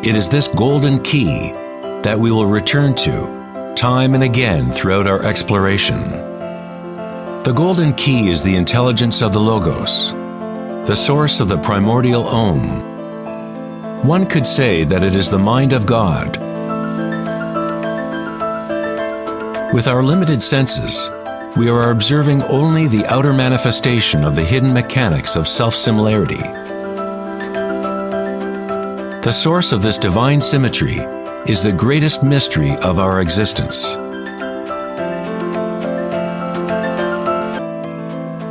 It is this golden key that we will return to time and again throughout our exploration. The golden key is the intelligence of the Logos, the source of the primordial Om. One could say that it is the mind of God. With our limited senses, we are observing only the outer manifestation of the hidden mechanics of self-similarity. The source of this divine symmetry is the greatest mystery of our existence.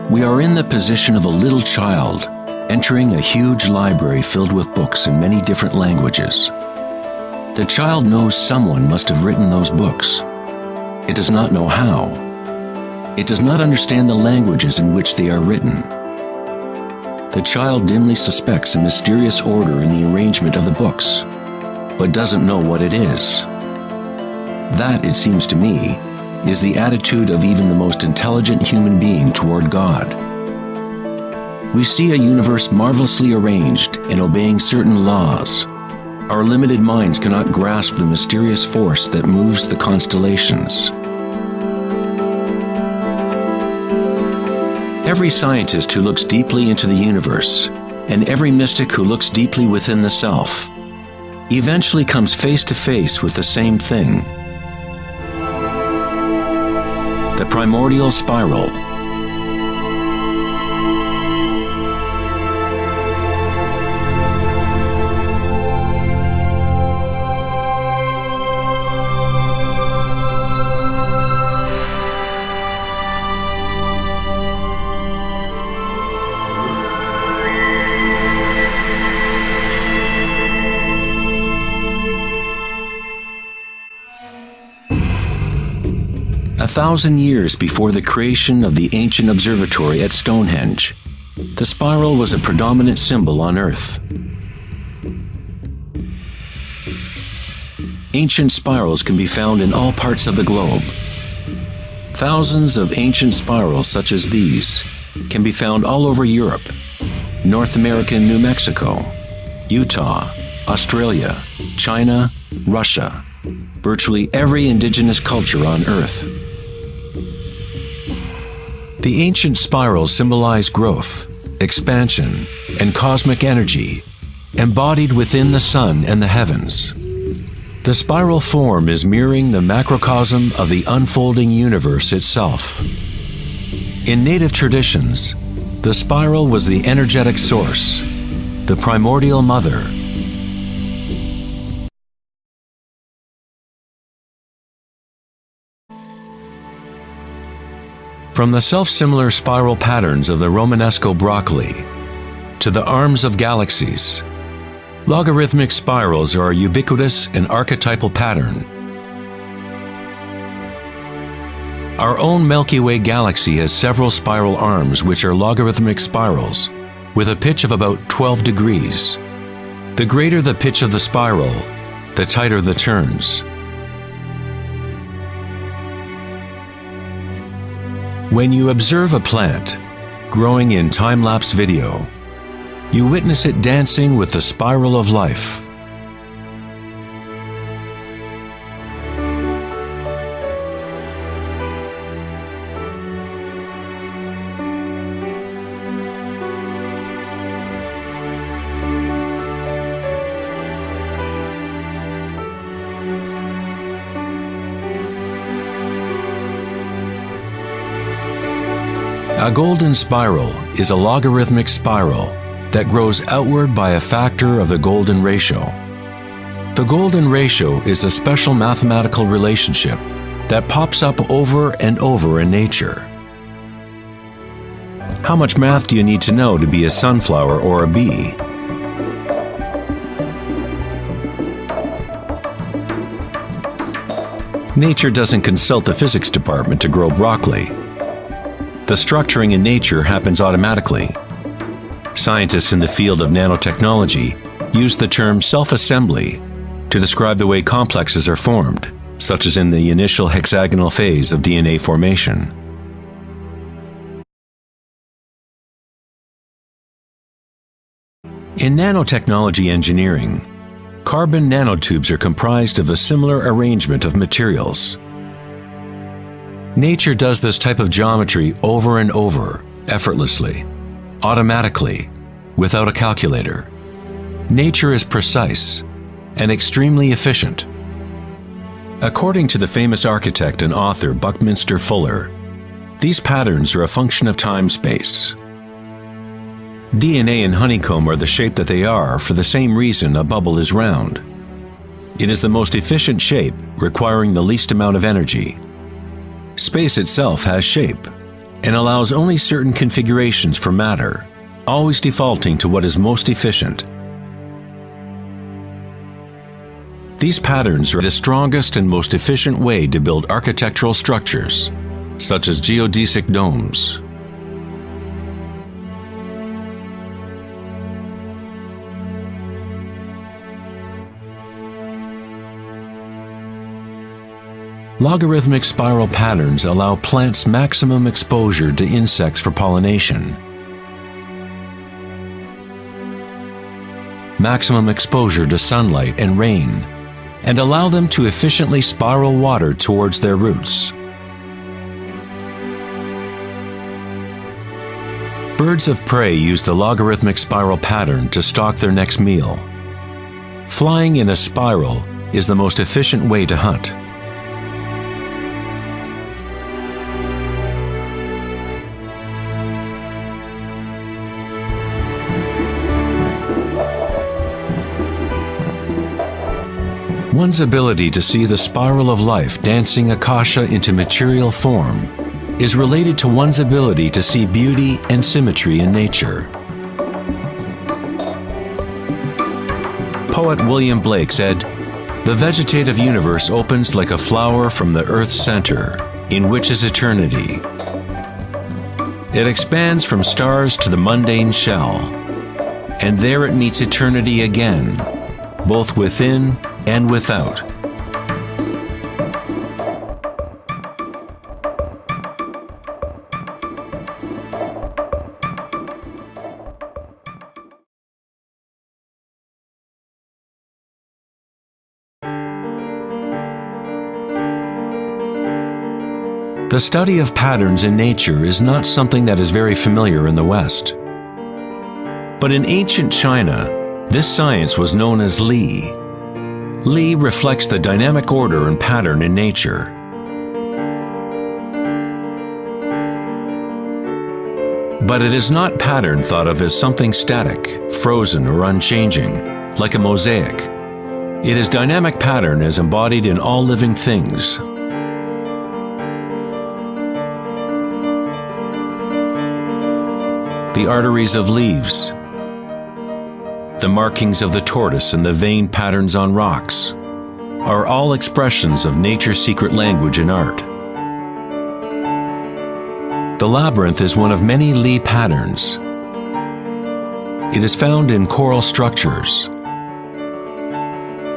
We are in the position of a little child entering a huge library filled with books in many different languages. The child knows someone must have written those books. It does not know how. It does not understand the languages in which they are written. The child dimly suspects a mysterious order in the arrangement of the books, but doesn't know what it is. That, it seems to me, is the attitude of even the most intelligent human being toward God. We see a universe marvelously arranged and obeying certain laws. Our limited minds cannot grasp the mysterious force that moves the constellations. Every scientist who looks deeply into the universe, and every mystic who looks deeply within the self, eventually comes face to face with the same thing: the primordial spiral. A 1,000 years before the creation of the ancient observatory at Stonehenge, the spiral was a predominant symbol on Earth. Ancient spirals can be found in all parts of the globe. Thousands of ancient spirals such as these can be found all over Europe, North America and New Mexico, Utah, Australia, China, Russia, virtually every indigenous culture on Earth. The ancient spirals symbolize growth, expansion, and cosmic energy, embodied within the sun and the heavens. The spiral form is mirroring the macrocosm of the unfolding universe itself. In native traditions, the spiral was the energetic source, the primordial mother. From the self-similar spiral patterns of the Romanesco broccoli to the arms of galaxies, logarithmic spirals are a ubiquitous and archetypal pattern. Our own Milky Way galaxy has several spiral arms which are logarithmic spirals with a pitch of about 12 degrees. The greater the pitch of the spiral, the tighter the turns. When you observe a plant growing in time-lapse video, you witness it dancing with the spiral of life. A golden spiral is a logarithmic spiral that grows outward by a factor of the golden ratio. The golden ratio is a special mathematical relationship that pops up over and over in nature. How much math do you need to know to be a sunflower or a bee? Nature doesn't consult the physics department to grow broccoli. The structuring in nature happens automatically. Scientists in the field of nanotechnology use the term self-assembly to describe the way complexes are formed, such as in the initial hexagonal phase of DNA formation. In nanotechnology engineering, Carbon nanotubes are comprised of a similar arrangement of materials. Nature does this type of geometry over and over, effortlessly, automatically, without a calculator. Nature is precise and extremely efficient. According to the famous architect and author Buckminster Fuller, these patterns are a function of time-space. DNA and honeycomb are the shape that they are for the same reason a bubble is round. It is the most efficient shape, requiring the least amount of energy. Space itself has shape and allows only certain configurations for matter, always defaulting to what is most efficient. These patterns are the strongest and most efficient way to build architectural structures, such as geodesic domes. Logarithmic spiral patterns allow plants maximum exposure to insects for pollination, maximum exposure to sunlight and rain, and allow them to efficiently spiral water towards their roots. Birds of prey use the logarithmic spiral pattern to stalk their next meal. Flying in a spiral is the most efficient way to hunt. One's ability to see the spiral of life dancing akasha into material form is related to one's ability to see beauty and symmetry in nature. Poet William Blake said, "The vegetative universe opens like a flower from the earth's center, in which is eternity. It expands from stars to the mundane shell, and there it meets eternity again, both within and without." The study of patterns in nature is not something that is very familiar in the West. But in ancient China, this science was known as Li. Li reflects the dynamic order and pattern in nature. But it is not pattern thought of as something static, frozen, or unchanging, like a mosaic. It is dynamic pattern as embodied in all living things. The arteries of leaves, the markings of the tortoise and the vein patterns on rocks are all expressions of nature's secret language in art. The labyrinth is one of many Li patterns. It is found in coral structures,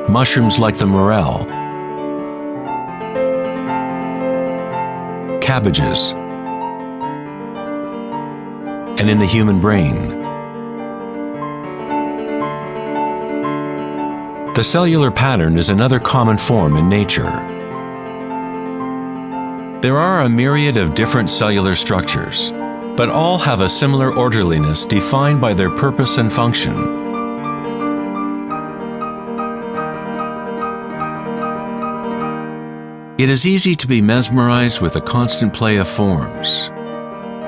mushrooms like the morel, cabbages, and in the human brain. The cellular pattern is another common form in nature. There are a myriad of different cellular structures, but all have a similar orderliness defined by their purpose and function. It is easy to be mesmerized with the constant play of forms.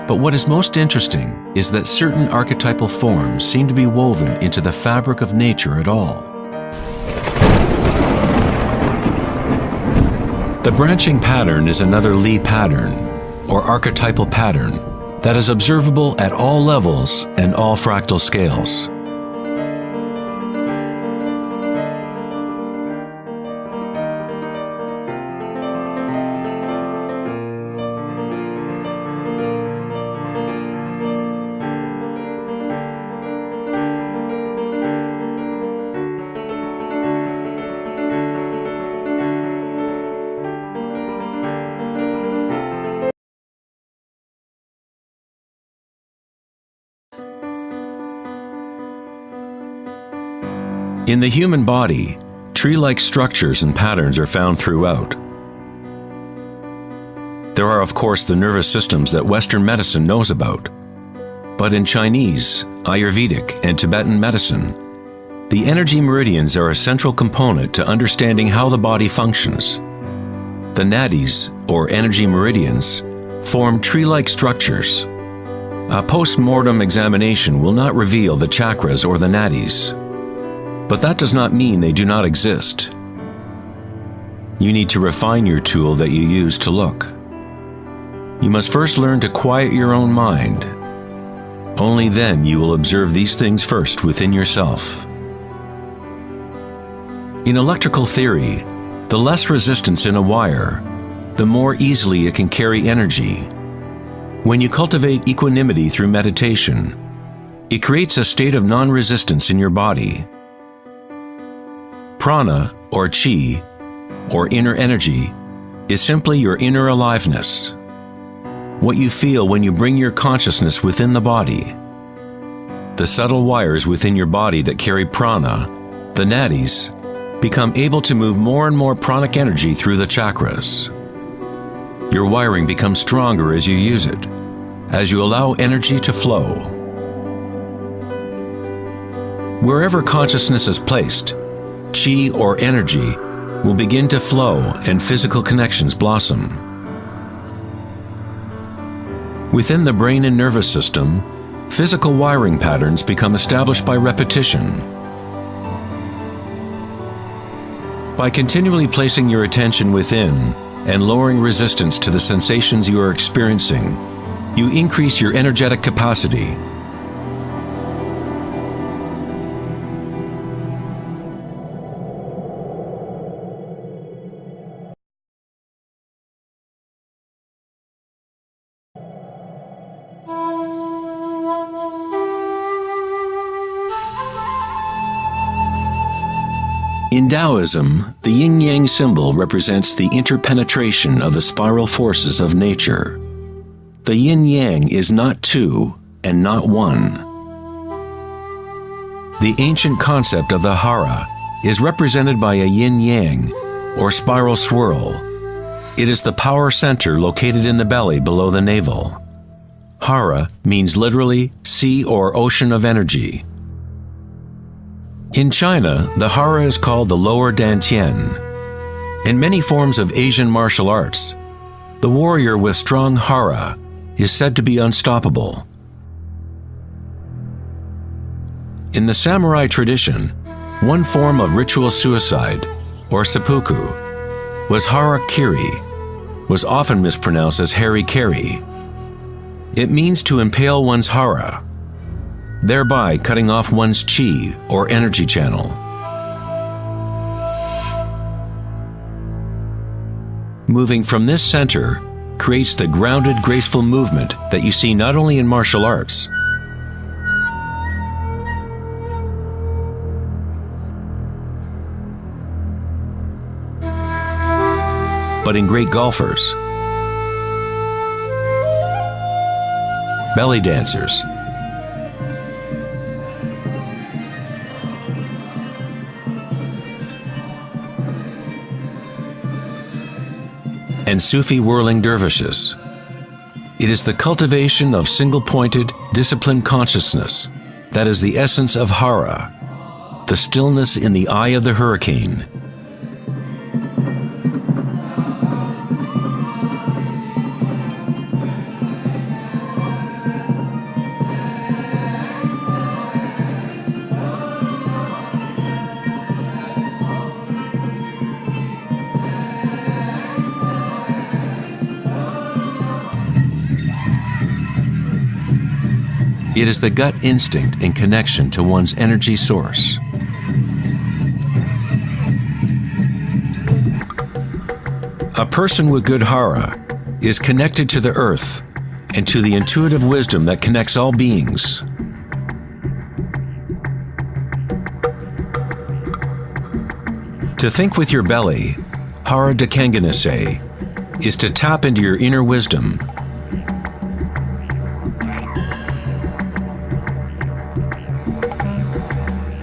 But what is most interesting is that certain archetypal forms seem to be woven into the fabric of nature at all. The branching pattern is another Li pattern, or archetypal pattern, that is observable at all levels and all fractal scales. In the human body, tree-like structures and patterns are found throughout. There are, of course, the nervous systems that Western medicine knows about. But in Chinese, Ayurvedic, and Tibetan medicine, the energy meridians are a central component to understanding how the body functions. The nadis, or energy meridians, form tree-like structures. A post-mortem examination will not reveal the chakras or the nadis. But that does not mean they do not exist. You need to refine your tool that you use to look. You must first learn to quiet your own mind. Only then you will observe these things first within yourself. In electrical theory, the less resistance in a wire, the more easily it can carry energy. When you cultivate equanimity through meditation, it creates a state of non-resistance in your body. Prana, or chi, or inner energy, is simply your inner aliveness. What you feel when you bring your consciousness within the body. The subtle wires within your body that carry prana, the nadis, become able to move more and more pranic energy through the chakras. Your wiring becomes stronger as you use it, as you allow energy to flow. Wherever consciousness is placed, chi or energy will begin to flow and physical connections blossom. Within the brain and nervous system, physical wiring patterns become established by repetition. By continually placing your attention within and lowering resistance to the sensations you are experiencing, you increase your energetic capacity. In Taoism, the yin-yang symbol represents the interpenetration of the spiral forces of nature. The yin-yang is not two and not one. The ancient concept of the hara is represented by a yin-yang, or spiral swirl. It is the power center located in the belly below the navel. Hara means literally sea or ocean of energy. In China, the hara is called the lower dantian. In many forms of Asian martial arts, the warrior with strong hara is said to be unstoppable. In the samurai tradition, one form of ritual suicide, or seppuku, was harakiri, was often mispronounced as harikiri. It means to impale one's hara, thereby cutting off one's chi or energy channel. Moving from this center creates the grounded, graceful movement that you see not only in martial arts, but in great golfers, belly dancers, and Sufi whirling dervishes. It is the cultivation of single-pointed, disciplined consciousness that is the essence of hara, the stillness in the eye of the hurricane. It is the gut instinct in connection to one's energy source. A person with good hara is connected to the earth and to the intuitive wisdom that connects all beings. To think with your belly, hara dakanganase, is to tap into your inner wisdom.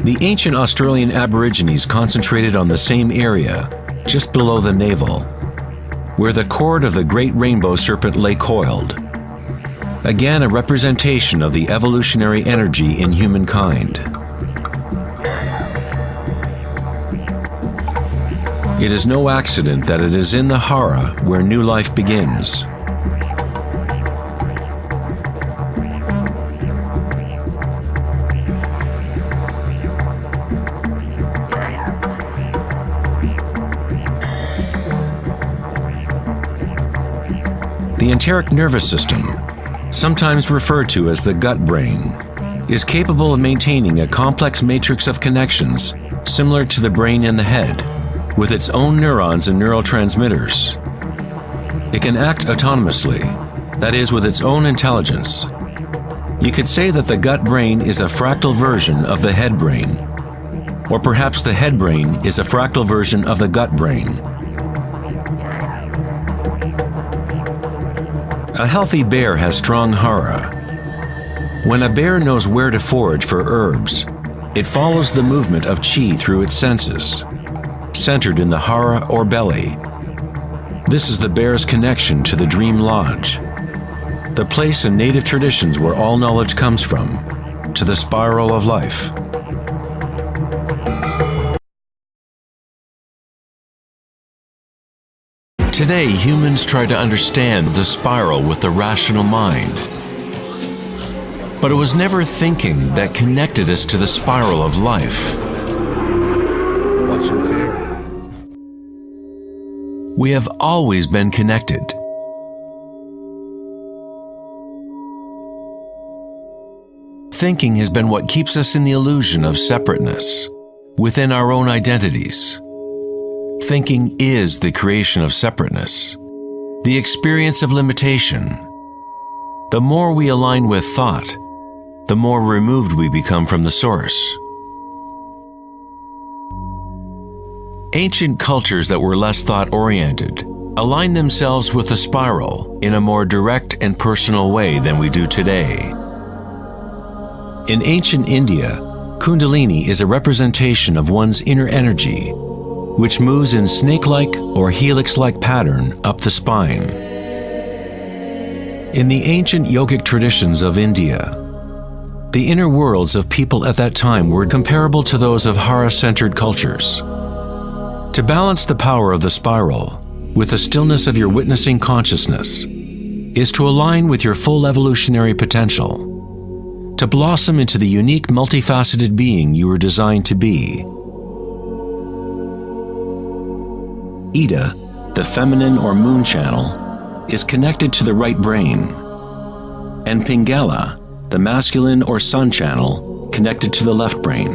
The ancient Australian Aborigines concentrated on the same area, just below the navel, where the cord of the great rainbow serpent lay coiled. Again, a representation of the evolutionary energy in humankind. It is no accident that it is in the Hara where new life begins. The enteric nervous system, sometimes referred to as the gut brain, is capable of maintaining a complex matrix of connections similar to the brain in the head, with its own neurons and neurotransmitters. It can act autonomously, that is, with its own intelligence. You could say that the gut brain is a fractal version of the head brain, or perhaps the head brain is a fractal version of the gut brain. A healthy bear has strong hara. When a bear knows where to forage for herbs, it follows the movement of qi through its senses, centered in the hara or belly. This is the bear's connection to the dream lodge, the place in native traditions where all knowledge comes from, to the spiral of life. Today, humans try to understand the spiral with the rational mind. But it was never thinking that connected us to the spiral of life. We have always been connected. Thinking has been what keeps us in the illusion of separateness, within our own identities. Thinking is the creation of separateness, the experience of limitation. The more we align with thought, the more removed we become from the source. Ancient cultures that were less thought-oriented aligned themselves with the spiral in a more direct and personal way than we do today. In ancient India, Kundalini is a representation of one's inner energy, which moves in snake-like or helix-like pattern up the spine. In the ancient yogic traditions of India, the inner worlds of people at that time were comparable to those of Hara-centered cultures. To balance the power of the spiral with the stillness of your witnessing consciousness is to align with your full evolutionary potential, to blossom into the unique multifaceted being you were designed to be. Ida, the feminine or moon channel, is connected to the right brain, and Pingala, the masculine or sun channel, connected to the left brain.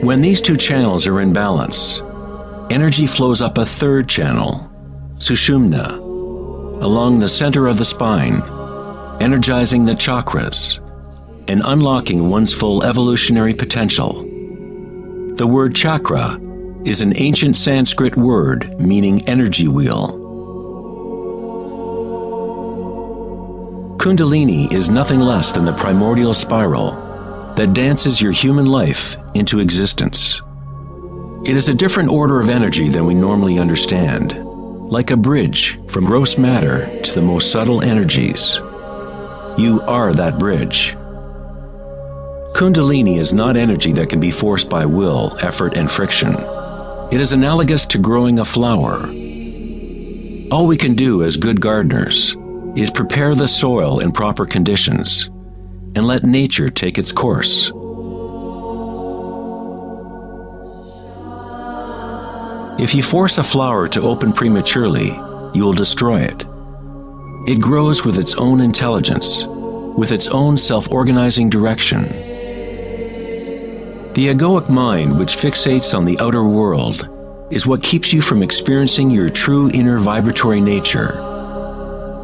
When these two channels are in balance, energy flows up a third channel, Sushumna, along the center of the spine, energizing the chakras and unlocking one's full evolutionary potential. The word chakra is an ancient Sanskrit word meaning energy wheel. Kundalini is nothing less than the primordial spiral that dances your human life into existence. It is a different order of energy than we normally understand, like a bridge from gross matter to the most subtle energies. You are that bridge. Kundalini is not energy that can be forced by will, effort, and friction. It is analogous to growing a flower. All we can do as good gardeners is prepare the soil in proper conditions and let nature take its course. If you force a flower to open prematurely, you will destroy it. It grows with its own intelligence, with its own self-organizing direction. The egoic mind, which fixates on the outer world, is what keeps you from experiencing your true inner vibratory nature.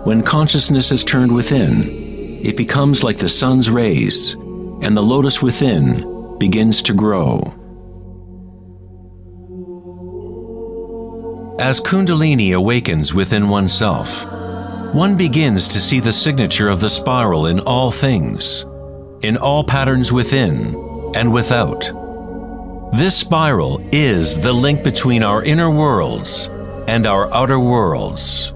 When consciousness is turned within, it becomes like the sun's rays, and the lotus within begins to grow. As Kundalini awakens within oneself, one begins to see the signature of the spiral in all things. in all patterns within and without. This spiral is the link between our inner worlds and our outer worlds.